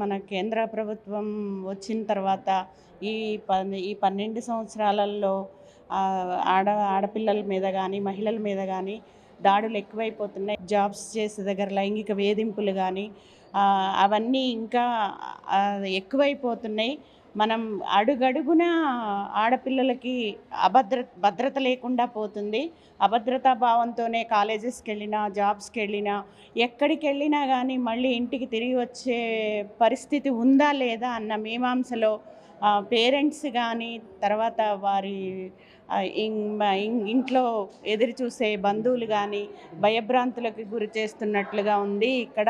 మన కేంద్ర ప్రభుత్వం వచ్చిన తర్వాత ఈ ఈ 12 సంవత్సరాలలో ఆడపిల్లల మీద కానీ మహిళల మీద కానీ దాడులు ఎక్కువైపోతున్నాయి. జాబ్స్ చేసే దగ్గర లైంగిక వేధింపులు కానీ అవన్నీ ఇంకా ఎక్కువైపోతున్నాయి. మనం అడుగడుగున ఆడపిల్లలకి భద్రత లేకుండా పోతుంది. అభద్రతా భావంతోనే కాలేజెస్కి వెళ్ళినా, జాబ్స్కి వెళ్ళినా, ఎక్కడికి వెళ్ళినా కానీ మళ్ళీ ఇంటికి తిరిగి వచ్చే పరిస్థితి ఉందా లేదా అన్న మీమాంసలో పేరెంట్స్ కానీ, తర్వాత వారి ఇంట్లో ఎదురు చూసే బంధువులు కానీ భయభ్రాంతులకు గురి చేస్తున్నట్లుగా ఉంది. ఇక్కడ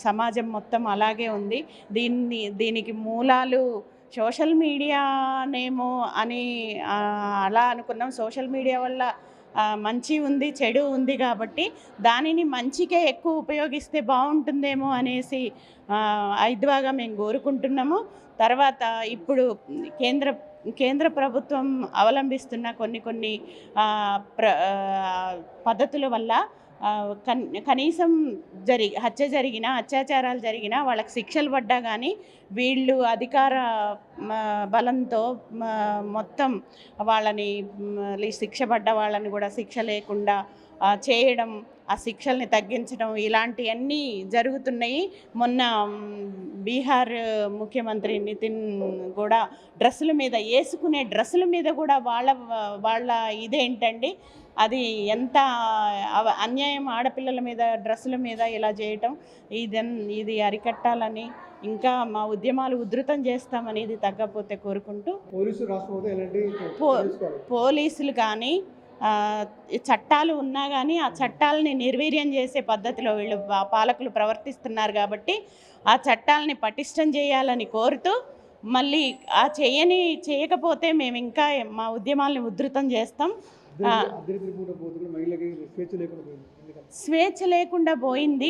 సమాజం మొత్తం అలాగే ఉంది. దీనికి మూలాలు సోషల్ మీడియానేమో అని అలా అనుకున్నాం. సోషల్ మీడియా వల్ల మంచి ఉంది, చెడు ఉంది కాబట్టి దానిని మంచికే ఎక్కువ ఉపయోగిస్తే బాగుంటుందేమో అనేసి ఐద్వాగా మేము కోరుకుంటున్నాము. తర్వాత ఇప్పుడు కేంద్ర ప్రభుత్వం అవలంబిస్తున్న కొన్ని పద్ధతుల వల్ల కనీసం అత్యాచారాలు జరిగినా వాళ్ళకి శిక్షలు పడ్డా కానీ వీళ్ళు అధికార బలంతో మొత్తం వాళ్ళని శిక్ష పడ్డ వాళ్ళని కూడా శిక్ష లేకుండా చేయడం, ఆ శిక్షల్ని తగ్గించడం ఇలాంటివన్నీ జరుగుతున్నాయి. మొన్న బీహార్ ముఖ్యమంత్రి నితిన్ కూడా వేసుకునే డ్రెస్సుల మీద కూడా వాళ్ళ ఇదేంటండి, అది ఎంత అన్యాయం! ఆడపిల్లల మీద డ్రెస్సుల మీద ఇలా చేయటం, ఇది అరికట్టాలని, ఇంకా మా ఉద్యమాలు ఉధృతం చేస్తామని ఇది తగ్గపోతే కోరుకుంటూ, పోలీసులు కానీ చట్టాలు ఉన్నా కానీ ఆ చట్టాలని నిర్వీర్యం చేసే పద్ధతిలో వీళ్ళు పాలకులు ప్రవర్తిస్తున్నారు. కాబట్టి ఆ చట్టాలని పటిష్టం చేయాలని కోరుతూ, మళ్ళీ చేయకపోతే మేము ఇంకా మా ఉద్యమాలని ఉధృతం చేస్తాం. స్వేచ్ఛ లేకుండా పోయింది.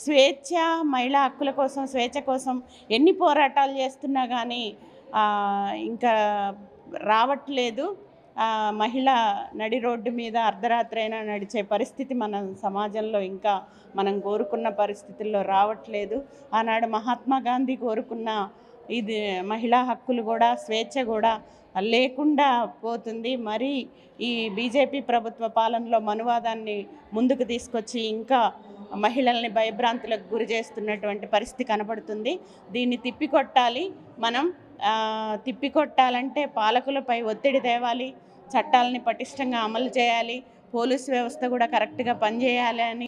స్వేచ్ఛ, మహిళా హక్కుల కోసం, స్వేచ్ఛ కోసం ఎన్ని పోరాటాలు చేస్తున్నా కానీ ఇంకా రావట్లేదు. మహిళ నడి రోడ్డు మీద అర్ధరాత్రి అయినా నడిచే పరిస్థితి మన సమాజంలో ఇంకా మనం కోరుకున్న పరిస్థితుల్లో రావట్లేదు. ఆనాడు మహాత్మా గాంధీ కోరుకున్న ఇది మహిళా హక్కులు కూడా, స్వేచ్ఛ కూడా లేకుండా పోతుంది. మరి ఈ బీజేపీ ప్రభుత్వ పాలనలో మనువాదాన్ని ముందుకు తీసుకొచ్చి ఇంకా మహిళల్ని భయభ్రాంతులకు గురి చేస్తున్నటువంటి పరిస్థితి కనబడుతుంది. దీన్ని తిప్పికొట్టాలి. మనం తిప్పికొట్టాలంటే పాలకులపై ఒత్తిడి తేవాలి, చట్టాలని పటిష్టంగా అమలు చేయాలి, పోలీసు వ్యవస్థ కూడా కరెక్ట్గా పనిచేయాలి అని